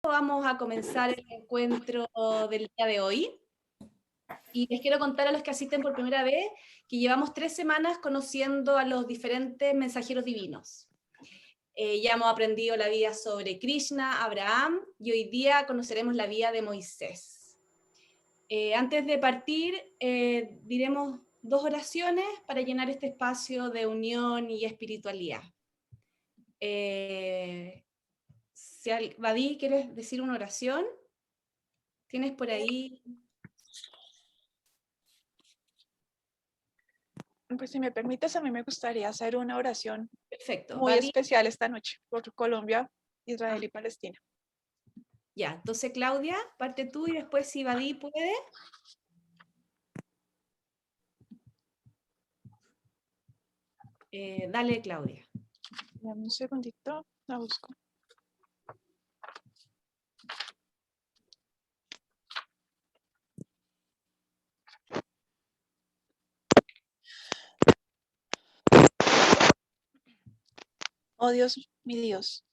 Vamos a comenzar el encuentro del día de hoy. Y les quiero contar a los que asisten por primera vez que llevamos 3 semanas conociendo a los diferentes mensajeros divinos. Ya hemos aprendido la vida sobre Krishna, Abraham, y hoy día conoceremos la vida de Moisés. Antes de partir, diremos 2 oraciones para llenar este espacio de unión y espiritualidad. Vadí, ¿quieres decir una oración? ¿Tienes por ahí? Pues si me permites, a mí me gustaría hacer una oración Perfecto. muy Vadí, especial esta noche por Colombia, Israel y Palestina. ya, entonces Claudia, parte tú y después si Vadí puede. Dale, Claudia. Dame un segundito, la busco. Oh Dios, mi Dios,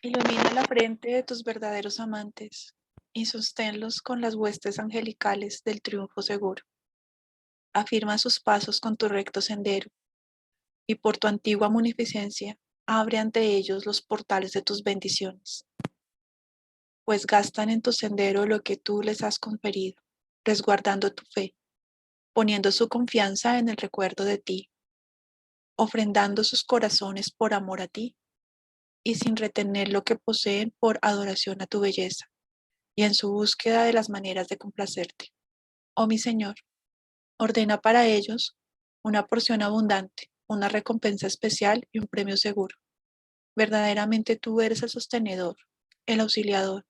ilumina la frente de tus verdaderos amantes y sosténlos con las huestes angelicales del triunfo seguro. Afirma sus pasos con tu recto sendero y por tu antigua munificencia abre ante ellos los portales de tus bendiciones, pues gastan en tu sendero lo que tú les has conferido, resguardando tu fe, poniendo su confianza en el recuerdo de ti, ofrendando sus corazones por amor a ti y sin retener lo que poseen por adoración a tu belleza y en su búsqueda de las maneras de complacerte. Oh mi Señor, ordena para ellos una porción abundante, una recompensa especial y un premio seguro. Verdaderamente tú eres el sostenedor, el auxiliador,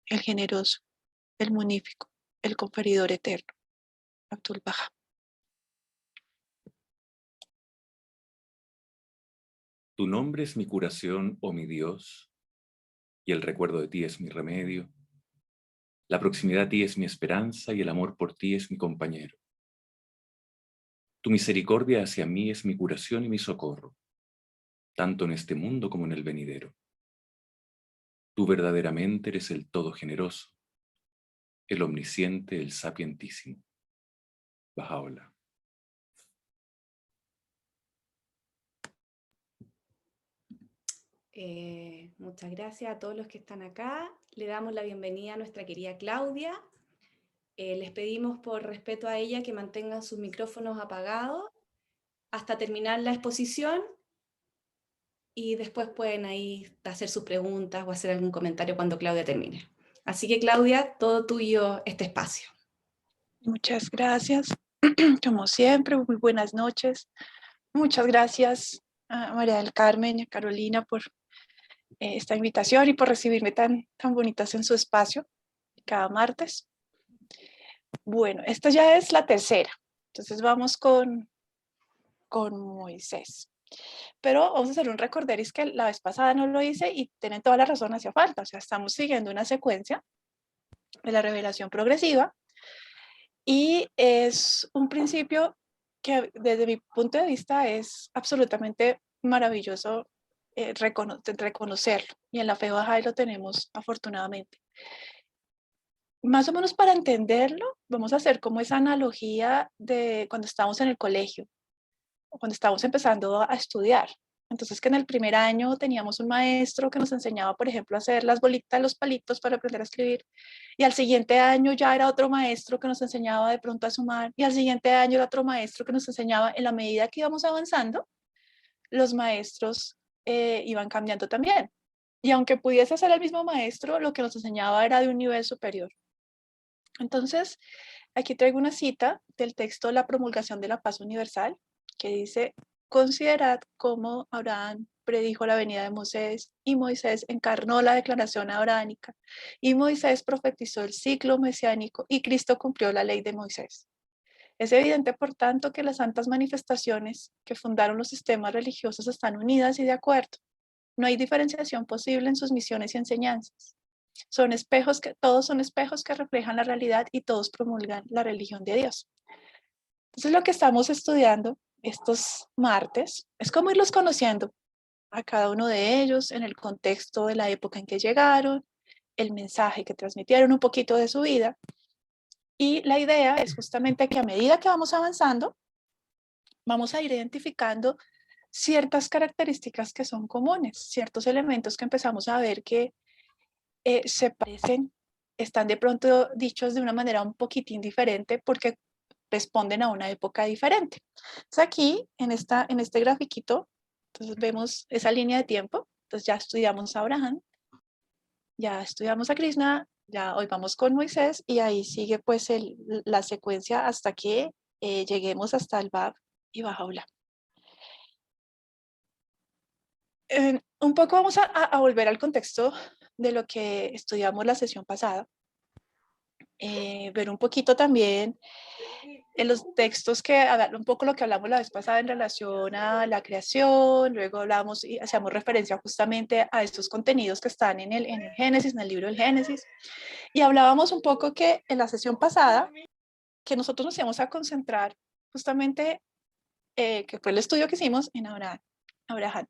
el generoso, el munífico, el conferidor eterno. Abdul Baha. Tu nombre es mi curación, oh mi Dios, y el recuerdo de ti es mi remedio. La proximidad a ti es mi esperanza y el amor por ti es mi compañero. Tu misericordia hacia mí es mi curación y mi socorro, tanto en este mundo como en el venidero. Tú verdaderamente eres el todo generoso, el omnisciente, el sapientísimo. Bahá'u'lláh. Muchas gracias a todos los que están acá. Le damos la bienvenida a nuestra querida Claudia. Les pedimos por respeto a ella que mantengan sus micrófonos apagados hasta terminar la exposición y después pueden ahí hacer sus preguntas o hacer algún comentario cuando Claudia termine. Así que Claudia, todo tuyo este espacio. Muchas gracias. Como siempre, muy buenas noches. Muchas gracias a María del Carmen y a Carolina por esta invitación y por recibirme tan bonitas en su espacio cada martes. Bueno, esta ya es la tercera. Entonces vamos con Moisés. Pero vamos a hacer un recorderis que la vez pasada no lo hice y tienen toda la razón, hacía falta. O sea, estamos siguiendo una secuencia de la revelación progresiva y es un principio que desde mi punto de vista es absolutamente maravilloso reconocerlo, y en la fe Bahá'í lo tenemos afortunadamente. Más o menos para entenderlo, vamos a hacer como esa analogía de cuando estábamos en el colegio, o cuando estábamos empezando a estudiar. Entonces, que en el primer año teníamos un maestro que nos enseñaba, por ejemplo, a hacer las bolitas, los palitos para aprender a escribir. Y al siguiente año ya era otro maestro que nos enseñaba de pronto a sumar. Y al siguiente año era otro maestro que nos enseñaba. En la medida que íbamos avanzando, los maestros iban cambiando también. Y aunque pudiese ser el mismo maestro, lo que nos enseñaba era de un nivel superior. Entonces, aquí traigo una cita del texto La promulgación de la paz universal, que dice: considerad cómo Abraham predijo la venida de Moisés, y Moisés encarnó la declaración abrahámica, y Moisés profetizó el ciclo mesiánico, y Cristo cumplió la ley de Moisés. Es evidente, por tanto, que las santas manifestaciones que fundaron los sistemas religiosos están unidas y de acuerdo. No hay diferenciación posible en sus misiones y enseñanzas. Todos son espejos que reflejan la realidad y todos promulgan la religión de Dios. Entonces, lo que estamos estudiando estos martes es cómo irlos conociendo a cada uno de ellos en el contexto de la época en que llegaron, el mensaje, que transmitieron un poquito de su vida. Y la idea es justamente que a medida que vamos avanzando, vamos a ir identificando ciertas características que son comunes, ciertos elementos que empezamos a ver que se parecen, están de pronto dichos de una manera un poquitín diferente porque responden a una época diferente. Entonces aquí, en este grafiquito, entonces vemos esa línea de tiempo. Entonces ya estudiamos a Abraham, ya estudiamos a Krishna, ya hoy vamos con Moisés y ahí sigue pues la secuencia hasta que lleguemos hasta el Bab y Bajaula. Un poco vamos a volver al contexto de lo que estudiamos la sesión pasada. Ver un poquito también en los textos un poco lo que hablamos la vez pasada en relación a la creación, luego hablamos y hacíamos referencia justamente a estos contenidos que están en el Génesis, en el libro del Génesis, y hablábamos un poco que en la sesión pasada, que nosotros nos íbamos a concentrar justamente, que fue el estudio que hicimos en Abraham.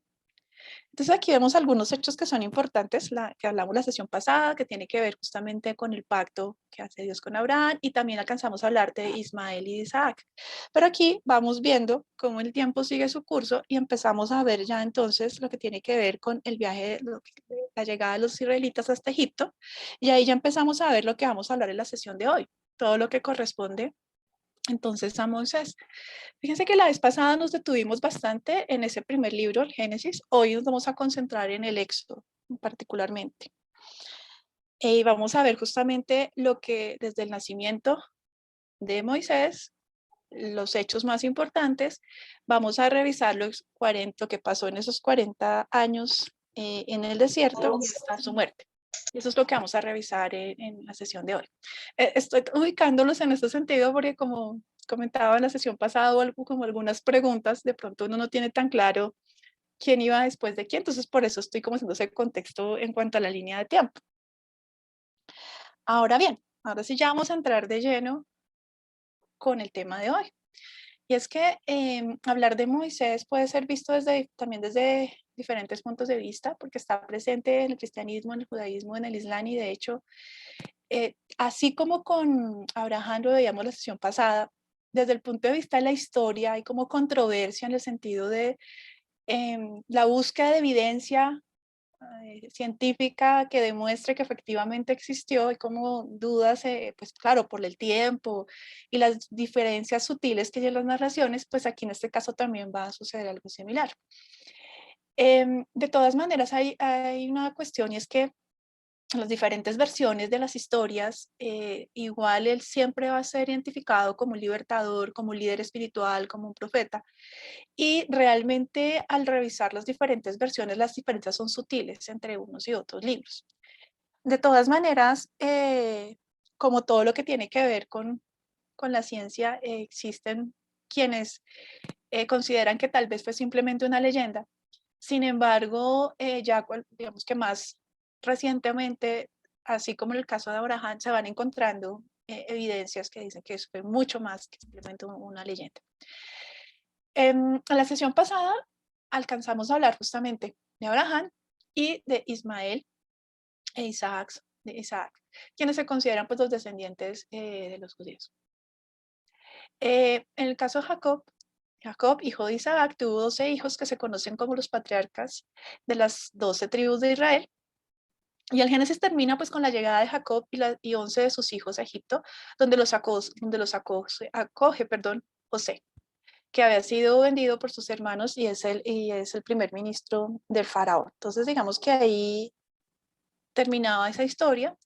Entonces aquí vemos algunos hechos que son importantes, que hablamos la sesión pasada, que tiene que ver justamente con el pacto que hace Dios con Abraham, y también alcanzamos a hablar de Ismael y de Isaac. Pero aquí vamos viendo cómo el tiempo sigue su curso y empezamos a ver ya entonces lo que tiene que ver con el viaje, la llegada de los israelitas hasta Egipto, y ahí ya empezamos a ver lo que vamos a hablar en la sesión de hoy, todo lo que corresponde entonces a Moisés. Fíjense que la vez pasada nos detuvimos bastante en ese primer libro, el Génesis. Hoy nos vamos a concentrar en el Éxodo particularmente. Y vamos a ver justamente lo que desde el nacimiento de Moisés, los hechos más importantes, vamos a revisar lo que pasó en esos 40 años en el desierto hasta su muerte. Y eso es lo que vamos a revisar en la sesión de hoy. Estoy ubicándolos en este sentido porque como comentaba en la sesión pasada, como algunas preguntas, de pronto uno no tiene tan claro quién iba después de quién, entonces por eso estoy como haciendo ese contexto en cuanto a la línea de tiempo. Ahora bien, ahora sí ya vamos a entrar de lleno con el tema de hoy. Y es que hablar de Moisés puede ser visto también desde diferentes puntos de vista, porque está presente en el cristianismo, en el judaísmo, en el islam, y de hecho, así como con Abraham lo veíamos la sesión pasada, desde el punto de vista de la historia hay como controversia en el sentido de la búsqueda de evidencia científica que demuestre que efectivamente existió y como dudas, pues claro, por el tiempo y las diferencias sutiles que hay en las narraciones, pues aquí en este caso también va a suceder algo similar. De todas maneras, hay una cuestión y es que las diferentes versiones de las historias, igual él siempre va a ser identificado como un libertador, como un líder espiritual, como un profeta. Y realmente al revisar las diferentes versiones, las diferencias son sutiles entre unos y otros libros. De todas maneras, como todo lo que tiene que ver con la ciencia, existen quienes consideran que tal vez fue simplemente una leyenda. Sin embargo, digamos que más recientemente, así como en el caso de Abraham, se van encontrando evidencias que dicen que eso fue mucho más que simplemente una leyenda. En la sesión pasada alcanzamos a hablar justamente de Abraham y de Ismael e Isaac, quienes se consideran pues, los descendientes de los judíos. En el caso de Jacob, hijo de Isaac, tuvo 12 hijos que se conocen como los patriarcas de las 12 tribus de Israel. Y el Génesis termina pues con la llegada de Jacob y 11 de sus hijos a Egipto, donde los acoge José, que había sido vendido por sus hermanos y es el primer ministro del faraón. Entonces digamos que ahí terminaba esa historia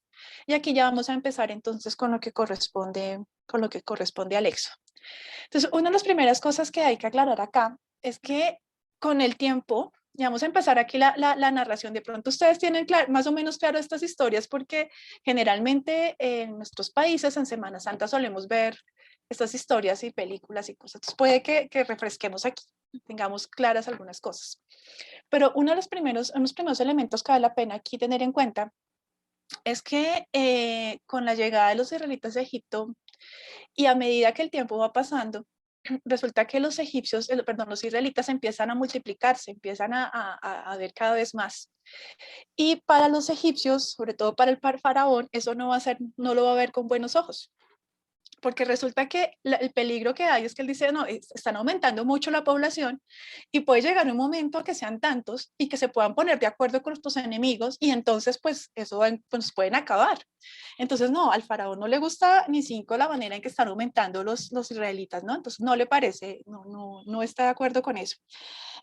y aquí ya vamos a empezar entonces con lo que corresponde al Éxodo. Entonces, una de las primeras cosas que hay que aclarar acá es que con el tiempo, ya vamos a empezar aquí la narración, de pronto ustedes tienen más o menos claro estas historias porque generalmente en nuestros países en Semana Santa solemos ver estas historias y películas y cosas. Entonces puede que refresquemos aquí, tengamos claras algunas cosas. Pero uno de los primeros elementos que vale la pena aquí tener en cuenta es que con la llegada de los israelitas a Egipto y a medida que el tiempo va pasando, resulta que los egipcios, perdón, los israelitas empiezan a multiplicarse, empiezan a ver cada vez más. Y para los egipcios, sobre todo para el faraón, eso no va a ser, no lo va a ver con buenos ojos. Porque resulta que el peligro que hay es que él dice, no, están aumentando mucho la población y puede llegar un momento a que sean tantos y que se puedan poner de acuerdo con nuestros enemigos y entonces pues eso pues, pueden acabar. Entonces no, al faraón no le gusta ni cinco la manera en que están aumentando los israelitas, ¿no? Entonces no le parece, no está de acuerdo con eso.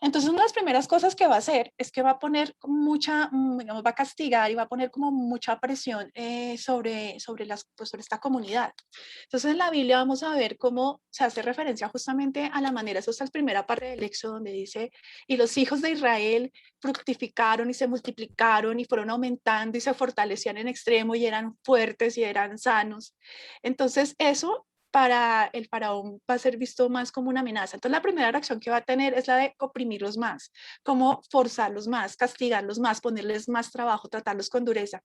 Entonces, una de las primeras cosas que va a hacer es que va a poner mucha, digamos, va a castigar y va a poner como mucha presión sobre esta comunidad. Entonces, en la Biblia vamos a ver cómo se hace referencia justamente a la manera, eso es la primera parte del Éxodo, donde dice, y los hijos de Israel fructificaron y se multiplicaron y fueron aumentando y se fortalecían en extremo y eran fuertes y eran sanos. Entonces, eso para el faraón va a ser visto más como una amenaza. Entonces la primera reacción que va a tener es la de oprimirlos más, como forzarlos más, castigarlos más, ponerles más trabajo, tratarlos con dureza.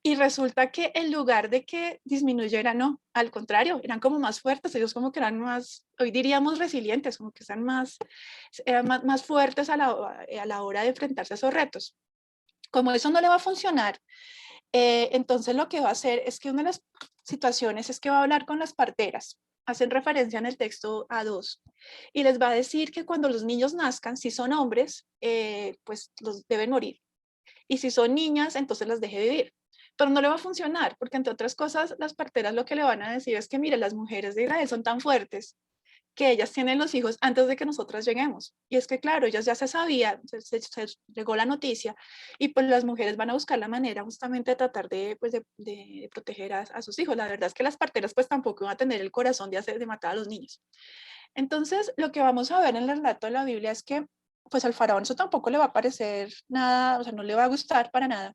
Y resulta que en lugar de que disminuyeran, no, al contrario, eran como más fuertes, ellos como que eran más, hoy diríamos resilientes, como que eran más fuertes a la hora de enfrentarse a esos retos. Como eso no le va a funcionar, entonces lo que va a hacer es que una de las situaciones es que va a hablar con las parteras. Hacen referencia en el texto a dos. Y les va a decir que cuando los niños nazcan, si son hombres, pues los deben morir. Y si son niñas, entonces las deje vivir. Pero no le va a funcionar, porque entre otras cosas, las parteras lo que le van a decir es que, mire, las mujeres de Israel son tan fuertes que ellas tienen los hijos antes de que nosotras lleguemos. Y es que, claro, ellas ya se sabía, se llegó la noticia, y pues las mujeres van a buscar la manera justamente de tratar de, pues, de proteger a sus hijos. La verdad es que las parteras pues tampoco van a tener el corazón de matar a los niños. Entonces, lo que vamos a ver en el relato de la Biblia es que pues al faraón eso tampoco le va a parecer nada, o sea, no le va a gustar para nada.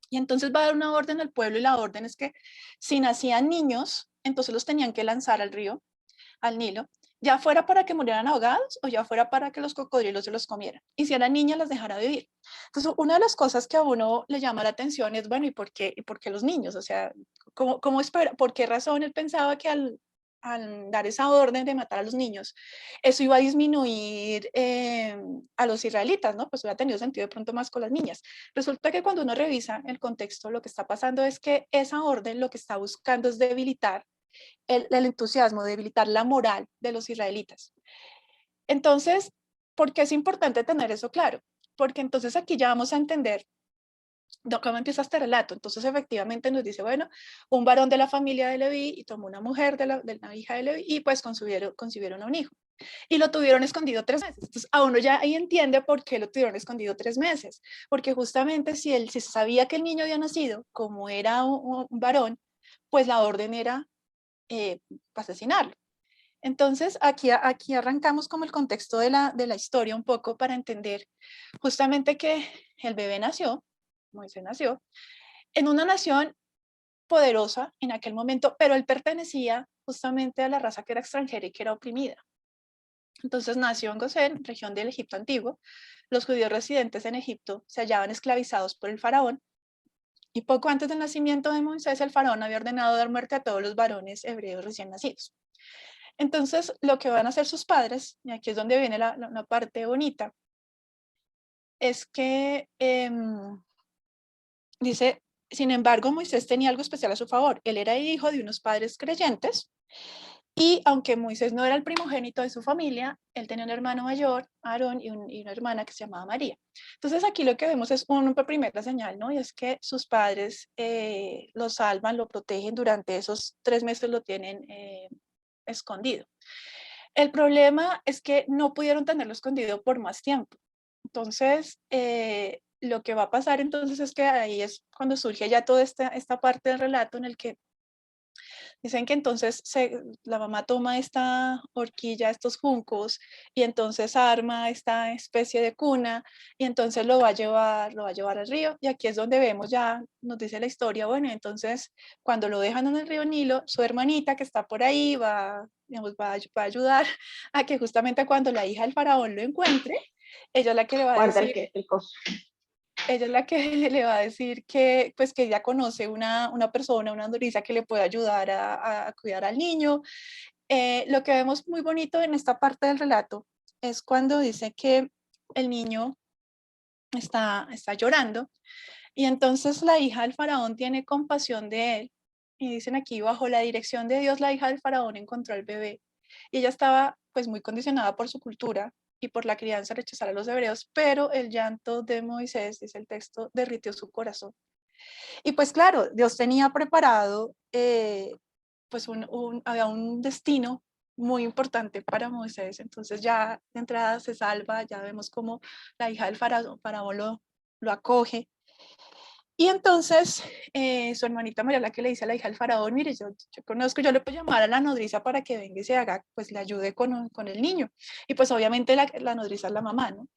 Y entonces va a dar una orden al pueblo y la orden es que si nacían niños, entonces los tenían que lanzar al río, al Nilo, ya fuera para que murieran ahogados o ya fuera para que los cocodrilos se los comieran. Y si eran niñas, las dejara vivir. Entonces, una de las cosas que a uno le llama la atención es, bueno, y por qué los niños? O sea, ¿cómo espera? ¿Por qué razón él pensaba que al dar esa orden de matar a los niños, eso iba a disminuir a los israelitas, ¿no? Pues hubiera tenido sentido de pronto más con las niñas. Resulta que cuando uno revisa el contexto, lo que está pasando es que esa orden lo que está buscando es debilitar el entusiasmo, debilitar la moral de los israelitas. Entonces, ¿por qué es importante tener eso claro? Porque entonces aquí ya vamos a entender cómo empieza este relato. Entonces, efectivamente nos dice, bueno, un varón de la familia de Leví y tomó una mujer de la hija de Leví y pues concibieron a un hijo. Y lo tuvieron escondido 3 meses. Entonces, a uno ya ahí entiende por qué lo tuvieron escondido 3 meses. Porque justamente si se sabía que el niño había nacido, como era un varón, pues la orden era asesinarlo. Entonces, aquí arrancamos como el contexto de la historia un poco para entender justamente que el bebé nació, Moisés nació, en una nación poderosa en aquel momento, pero él pertenecía justamente a la raza que era extranjera y que era oprimida. Entonces nació en Gosén, región del Egipto antiguo. Los judíos residentes en Egipto se hallaban esclavizados por el faraón y poco antes del nacimiento de Moisés, el faraón había ordenado dar muerte a todos los varones hebreos recién nacidos. Entonces, lo que van a hacer sus padres, y aquí es donde viene la parte bonita, es que dice, sin embargo, Moisés tenía algo especial a su favor. Él era hijo de unos padres creyentes y aunque Moisés no era el primogénito de su familia, él tenía un hermano mayor, Aarón, y una hermana que se llamaba María. Entonces aquí lo que vemos es una primera señal, ¿no? Y es que sus padres lo salvan, lo protegen durante esos 3 meses, lo tienen escondido. El problema es que no pudieron tenerlo escondido por más tiempo. Entonces, lo que va a pasar entonces es que ahí es cuando surge ya toda esta parte del relato en el que dicen que entonces la mamá toma esta horquilla, estos juncos, y entonces arma esta especie de cuna, y entonces lo va a llevar al río, y aquí es donde vemos ya, nos dice la historia, bueno, entonces cuando lo dejan en el río Nilo, su hermanita que está por ahí digamos, va a ayudar a que justamente cuando la hija del faraón lo encuentre, ella es la que le va a decir, ella es la que le va a decir que, pues, que ella conoce una persona, una nodriza que le puede ayudar a cuidar al niño. Lo que vemos muy bonito en esta parte del relato es cuando dice que el niño está llorando y entonces la hija del faraón tiene compasión de él. Y dicen aquí, bajo la dirección de Dios, la hija del faraón encontró al bebé. Y ella estaba pues muy condicionada por su cultura y por la crianza rechazar a los hebreos, pero el llanto de Moisés, dice el texto, derritió su corazón. Y pues claro, Dios tenía preparado, pues había un destino muy importante para Moisés. Entonces ya de entrada se salva, ya vemos cómo la hija del faraón lo acoge. Y entonces su hermanita María, la que le dice a la hija del faraón, mire, yo conozco, yo le puedo llamar a la nodriza para que venga y se haga, pues le ayude con el niño. Y pues obviamente la nodriza es la mamá, ¿no?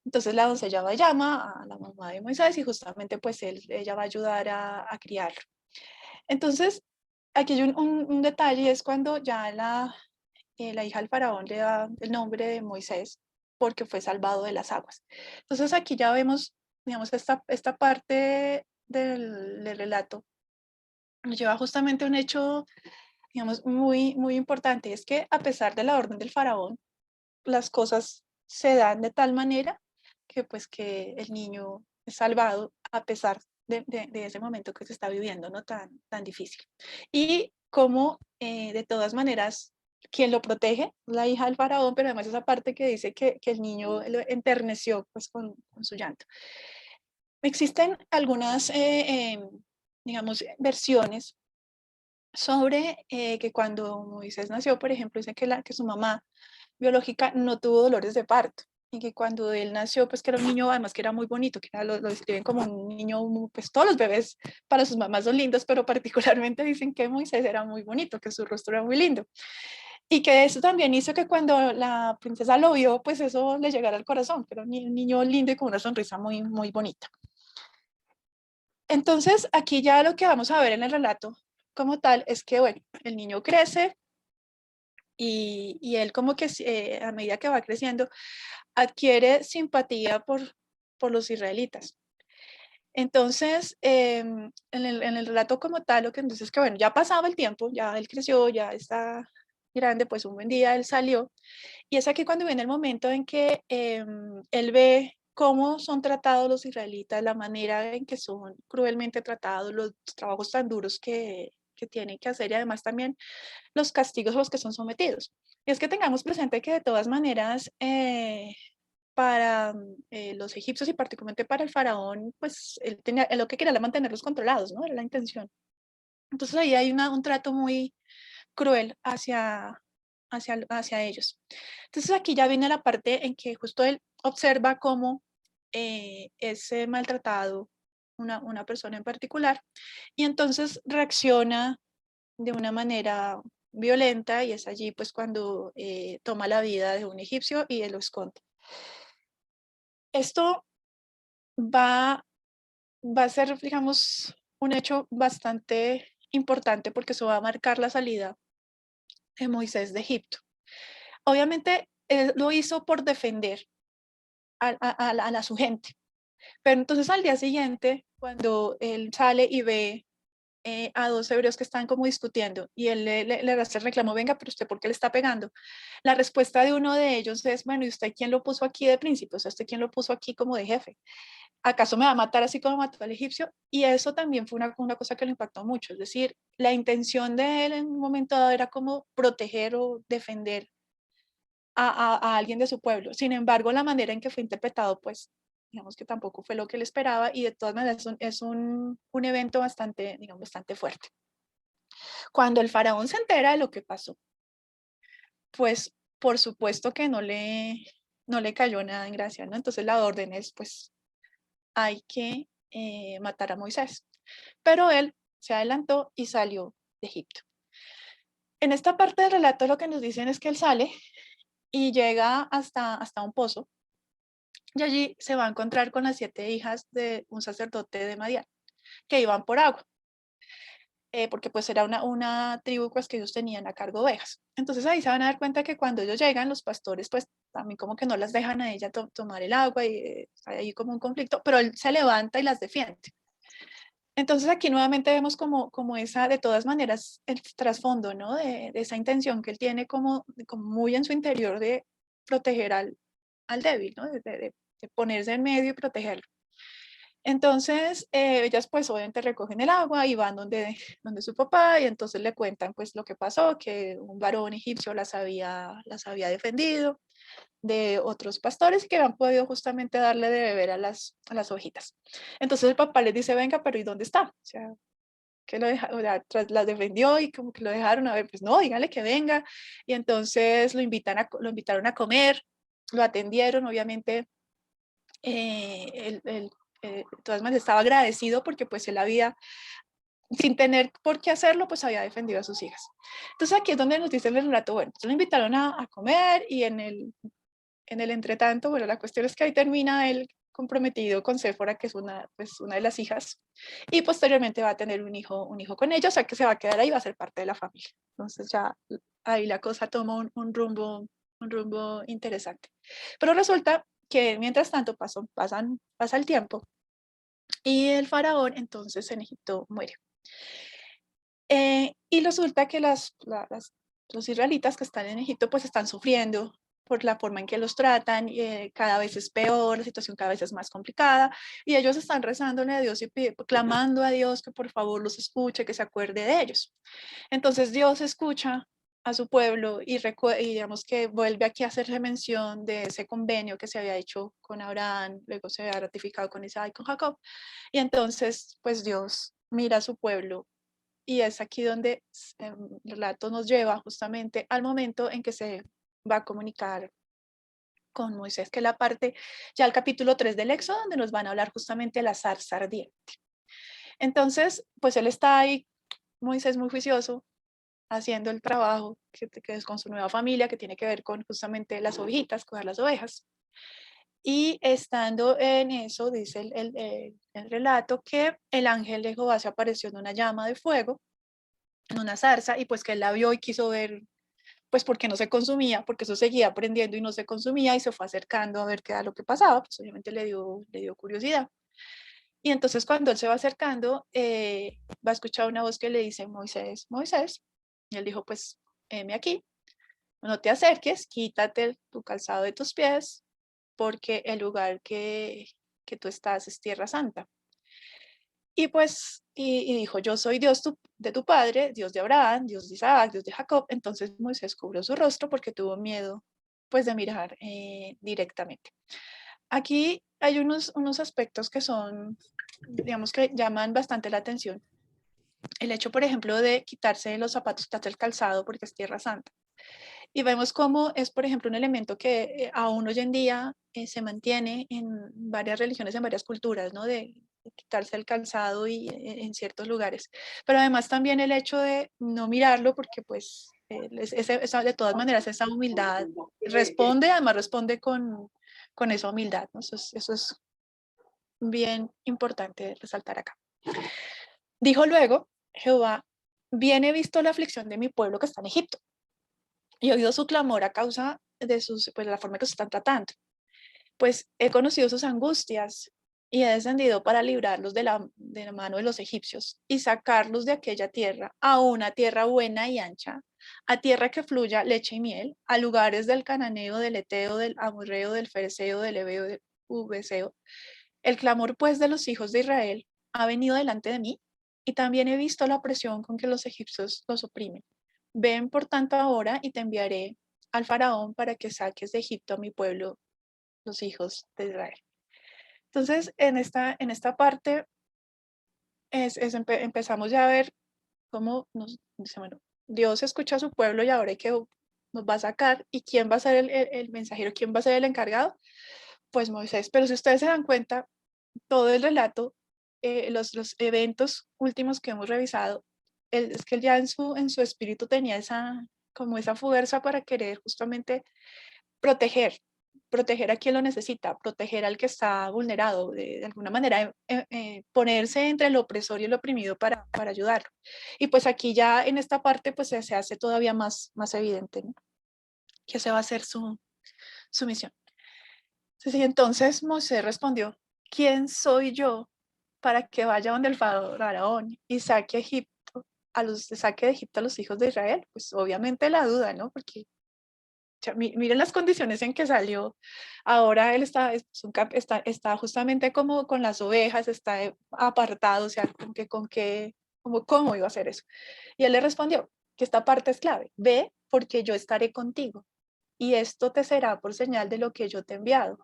Entonces la doncella va y llama a la mamá de Moisés y justamente pues ella va a ayudar a criarlo. Entonces, aquí hay un detalle, es cuando ya la hija del faraón le da el nombre de Moisés porque fue salvado de las aguas. Entonces aquí ya vemos, digamos, esta parte del relato nos lleva justamente a un hecho, digamos, muy, muy importante. Es que a pesar de la orden del faraón, las cosas se dan de tal manera que pues que el niño es salvado a pesar de ese momento que se está viviendo, ¿no? Tan difícil. Y como de todas maneras, quien lo protege, la hija del faraón, pero además esa parte que dice que el niño lo enterneció pues con su llanto. Existen algunas, digamos, versiones sobre que cuando Moisés nació, por ejemplo, dice que su mamá biológica no tuvo dolores de parto y que cuando él nació, pues que era un niño, además que era muy bonito, que era, lo describen como un niño, pues todos los bebés para sus mamás son lindos, pero particularmente dicen que Moisés era muy bonito, que su rostro era muy lindo. Y que eso también hizo que cuando la princesa lo vio, pues eso le llegara al corazón, que era un niño lindo y con una sonrisa muy, muy bonita. Entonces, aquí ya lo que vamos a ver en el relato como tal es que, bueno, el niño crece y él como que a medida que va creciendo adquiere simpatía por los israelitas. Entonces, en el relato como tal, lo que entonces es que, bueno, ya pasaba el tiempo, ya él creció, ya está grande, pues un buen día él salió. Y es aquí cuando viene el momento en que él ve cómo son tratados los israelitas, la manera en que son cruelmente tratados, los trabajos tan duros que tienen que hacer y además también los castigos a los que son sometidos. Y es que tengamos presente que de todas maneras, para los egipcios y particularmente para el faraón, pues él lo que quería era mantenerlos controlados, ¿no? Era la intención. Entonces ahí hay un trato muy cruel hacia ellos. Entonces aquí ya viene la parte en que justo él observa cómo es maltratado una persona en particular y entonces reacciona de una manera violenta y es allí pues cuando toma la vida de un egipcio y él lo esconde. Esto va, va a ser, digamos, un hecho bastante importante porque eso va a marcar la salida de Moisés de Egipto. Obviamente, él lo hizo por defender a su gente, pero entonces al día siguiente, cuando él sale y ve a dos hebreos que están como discutiendo y él le hace el reclamo, venga, pero usted, ¿por qué le está pegando? La respuesta de uno de ellos es, bueno, ¿y usted quién lo puso aquí de príncipe? O sea, ¿usted quién lo puso aquí como de jefe? ¿Acaso me va a matar así como mató al egipcio? Y eso también fue una cosa que lo impactó mucho, es decir, la intención de él en un momento dado era como proteger o defender a alguien de su pueblo. Sin embargo, la manera en que fue interpretado, pues, digamos que tampoco fue lo que él esperaba y de todas maneras es un evento bastante, digamos, bastante fuerte. Cuando el faraón se entera de lo que pasó, pues, por supuesto que no le cayó nada en gracia, ¿no? Entonces la orden es, pues, hay que matar a Moisés. Pero él se adelantó y salió de Egipto. En esta parte del relato lo que nos dicen es que él sale y llega hasta un pozo y allí se va a encontrar con las 7 hijas de un sacerdote de Madián que iban por agua, porque pues era una tribu pues, que ellos tenían a cargo de ovejas. Entonces ahí se van a dar cuenta que cuando ellos llegan, los pastores pues también como que no las dejan a ella tomar el agua y hay ahí como un conflicto, pero él se levanta y las defiende. Entonces aquí nuevamente vemos como esa, de todas maneras, el trasfondo, ¿no? De esa intención que él tiene como muy en su interior de proteger al débil, ¿no? De ponerse en medio y protegerlo. Entonces, ellas pues obviamente recogen el agua y van donde su papá y entonces le cuentan pues lo que pasó, que un varón egipcio las había defendido de otros pastores que habían podido justamente darle de beber a las ovejitas. Entonces el papá les dice, venga, pero ¿y dónde está? O sea, que lo dejaron, las defendió y como que lo dejaron, a ver, pues no, dígale que venga. Y entonces lo invitaron a comer, lo atendieron, obviamente, de todas maneras estaba agradecido porque pues él había, sin tener por qué hacerlo, pues había defendido a sus hijas. Entonces aquí es donde nos dice el relato, bueno, entonces lo invitaron a comer y en el entretanto, bueno, la cuestión es que ahí termina él comprometido con Séfora, que es una de las hijas, y posteriormente va a tener un hijo con ella, o sea que se va a quedar ahí, va a ser parte de la familia. Entonces ya ahí la cosa toma un rumbo interesante. Pero resulta que mientras tanto pasa el tiempo y el faraón entonces en Egipto muere. Y resulta que los israelitas que están en Egipto pues están sufriendo por la forma en que los tratan, cada vez es peor, la situación cada vez es más complicada, y ellos están rezándole a Dios y clamando a Dios que por favor los escuche, que se acuerde de ellos. Entonces Dios escucha a su pueblo y digamos que vuelve aquí a hacerle mención de ese convenio que se había hecho con Abraham, luego se había ratificado con Isaac y con Jacob, y entonces pues Dios mira a su pueblo y es aquí donde el relato nos lleva justamente al momento en que se va a comunicar con Moisés, que es la parte, ya el capítulo 3 del Éxodo, donde nos van a hablar justamente de la zarza ardiente. Entonces, pues él está ahí, Moisés muy juicioso, haciendo el trabajo que es con su nueva familia, que tiene que ver con justamente las ovejitas, cuidar las ovejas. Y estando en eso, dice el relato, que el ángel de Jehová se apareció en una llama de fuego, en una zarza, y pues que él la vio y quiso ver, pues porque no se consumía, porque eso seguía prendiendo y no se consumía, y se fue acercando a ver qué era lo que pasaba, pues obviamente le dio curiosidad. Y entonces cuando él se va acercando, va a escuchar una voz que le dice, Moisés, Moisés, y él dijo, pues, heme aquí, no te acerques, quítate tu calzado de tus pies, porque el lugar que tú estás es tierra santa. Y pues, y dijo, yo soy Dios de tu padre, Dios de Abraham, Dios de Isaac, Dios de Jacob. Entonces Moisés cubrió su rostro porque tuvo miedo, pues, de mirar directamente. Aquí hay unos aspectos que son, digamos, que llaman bastante la atención. El hecho, por ejemplo, de quitarse los zapatos, quitarse el calzado porque es tierra santa. Y vemos cómo es, por ejemplo, un elemento que aún hoy en día se mantiene en varias religiones, en varias culturas, ¿no? De quitarse el calzado y en ciertos lugares. Pero además también el hecho de no mirarlo, porque pues de todas maneras esa humildad además responde con esa humildad, ¿no? Eso es bien importante resaltar acá. Dijo luego, Jehová, bien he visto la aflicción de mi pueblo que está en Egipto y he oído su clamor a causa de pues, la forma que se están tratando. Pues he conocido sus angustias y he descendido para librarlos de la mano de los egipcios y sacarlos de aquella tierra a una tierra buena y ancha, a tierra que fluya leche y miel, a lugares del cananeo, del eteo, del amorreo, del fereceo, del heveo, del uveseo. El clamor pues de los hijos de Israel ha venido delante de mí y también he visto la opresión con que los egipcios los oprimen. Ven por tanto ahora y te enviaré al faraón para que saques de Egipto a mi pueblo, los hijos de Israel. Entonces, en esta parte empezamos ya a ver cómo dice, bueno, Dios escucha a su pueblo y ahora nos va a sacar. ¿Y quién va a ser el mensajero? ¿Quién va a ser el encargado? Pues Moisés. Pero si ustedes se dan cuenta, todo el relato, los eventos últimos que hemos revisado, es que él ya en su espíritu tenía como esa fuerza para querer justamente proteger, proteger a quien lo necesita, proteger al que está vulnerado, de alguna manera ponerse entre el opresor y el oprimido para ayudarlo. Y pues aquí ya en esta parte pues se hace todavía más evidente, ¿no? Que esa va a ser su misión. Sí, entonces Moisés respondió, ¿quién soy yo para que vaya donde el faraón y saque saque de Egipto a los hijos de Israel. Pues obviamente la duda, ¿no? Porque miren las condiciones en que salió. Ahora él está justamente como con las ovejas, está apartado, o sea, ¿cómo iba a hacer eso? Y él le respondió que esta parte es clave: ve, porque yo estaré contigo, y esto te será por señal de lo que yo te he enviado.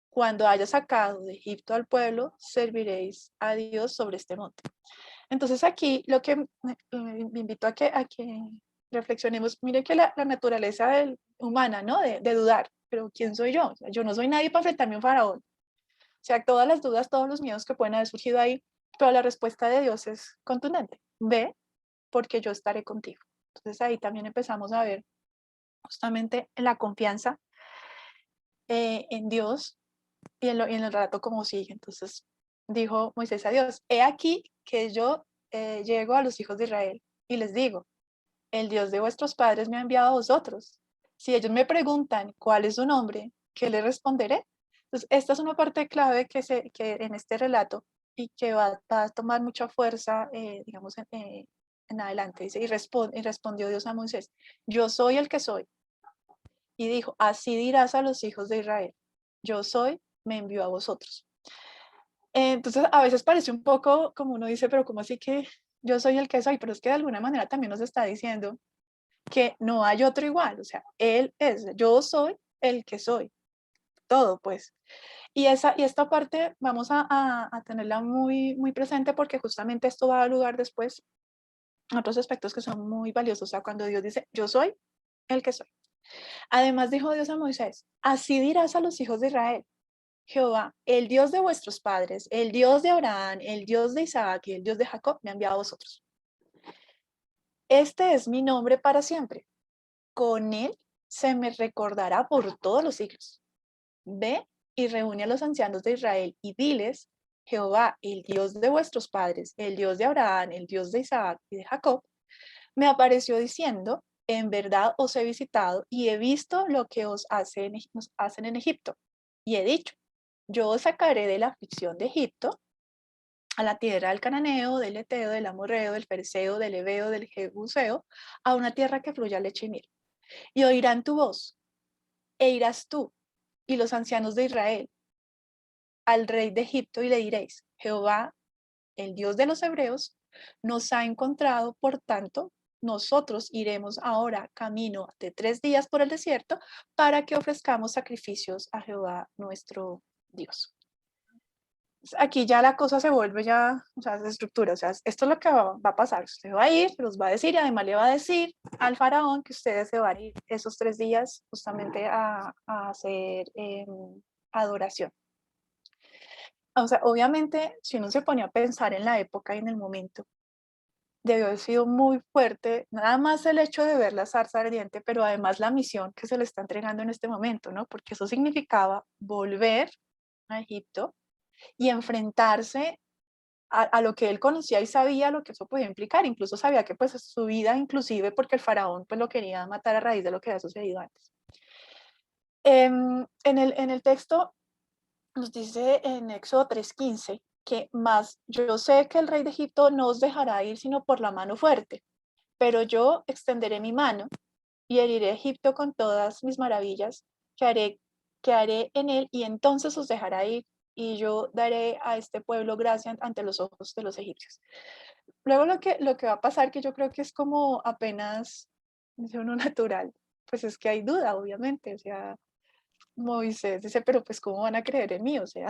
Cuando hayas sacado de Egipto al pueblo, serviréis a Dios sobre este monte. Entonces aquí lo que me invito a que reflexionemos, mire que la naturaleza humana, ¿no? De dudar, pero ¿quién soy yo? O sea, yo no soy nadie para enfrentarme a un faraón. O sea, todas las dudas, todos los miedos que pueden haber surgido ahí, pero la respuesta de Dios es contundente: ve, porque yo estaré contigo. Entonces ahí también empezamos a ver justamente la confianza en Dios y en el relato como sigue. Entonces dijo Moisés a Dios: he aquí que yo llego a los hijos de Israel y les digo: el Dios de vuestros padres me ha enviado a vosotros. Si ellos me preguntan cuál es su nombre, ¿qué les responderé? Entonces, esta es una parte clave que en este relato y que va a tomar mucha fuerza, digamos, en adelante. Dice, y respondió Dios a Moisés: yo soy el que soy. Y dijo: así dirás a los hijos de Israel: yo soy, me envió a vosotros. Entonces, a veces parece un poco como uno dice, pero ¿cómo así que yo soy el que soy? Pero es que de alguna manera también nos está diciendo que no hay otro igual, o sea, Él es, yo soy el que soy, todo pues. Y esta parte vamos a tenerla muy, muy presente, porque justamente esto va a dar lugar después a otros aspectos que son muy valiosos. O sea, cuando Dios dice: yo soy el que soy. Además dijo Dios a Moisés: así dirás a los hijos de Israel: Jehová, el Dios de vuestros padres, el Dios de Abraham, el Dios de Isaac y el Dios de Jacob, me ha enviado a vosotros. Este es mi nombre para siempre. Con él se me recordará por todos los siglos. Ve y reúne a los ancianos de Israel y diles: Jehová, el Dios de vuestros padres, el Dios de Abraham, el Dios de Isaac y de Jacob, me apareció diciendo: en verdad os he visitado y he visto lo que os hacen en Egipto. Y he dicho: yo os sacaré de la aflicción de Egipto, a la tierra del cananeo, del eteo, del amorreo, del fereceo, del heveo, del jebuseo, a una tierra que fluya leche y miel. Y oirán tu voz, e irás tú y los ancianos de Israel al rey de Egipto, y le diréis: Jehová, el Dios de los hebreos, nos ha encontrado. Por tanto, nosotros iremos ahora camino de 3 días por el desierto, para que ofrezcamos sacrificios a Jehová nuestro Dios. Aquí ya la cosa se vuelve ya, o sea, de estructura. O sea, esto es lo que va a pasar: usted va a ir, los va a decir, y además le va a decir al faraón que ustedes se van a ir esos 3 días justamente a hacer adoración. O sea, obviamente, si uno se pone a pensar en la época y en el momento, debió haber sido muy fuerte, nada más el hecho de ver la zarza ardiente, pero además la misión que se le está entregando en este momento, ¿no? Porque eso significaba volver a Egipto y enfrentarse a lo que él conocía y sabía lo que eso podía implicar. Incluso sabía que pues su vida, inclusive porque el faraón pues lo quería matar a raíz de lo que había sucedido antes. En el texto nos dice en Éxodo 3:15 que: más yo sé que el rey de Egipto no os dejará ir sino por la mano fuerte, pero yo extenderé mi mano y heriré a Egipto con todas mis maravillas que haré en él, y entonces os dejará ir, y yo daré a este pueblo gracia ante los ojos de los egipcios. Luego lo que va a pasar, que yo creo que es como apenas, dice uno, natural, pues es que hay duda, obviamente. O sea, Moisés dice: pero pues ¿cómo van a creer en mí? O sea,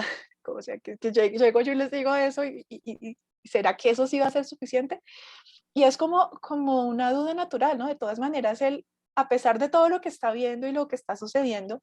que llego yo y les digo eso, y ¿será que eso sí va a ser suficiente? Y es como una duda natural, ¿no? De todas maneras, él, a pesar de todo lo que está viendo y lo que está sucediendo,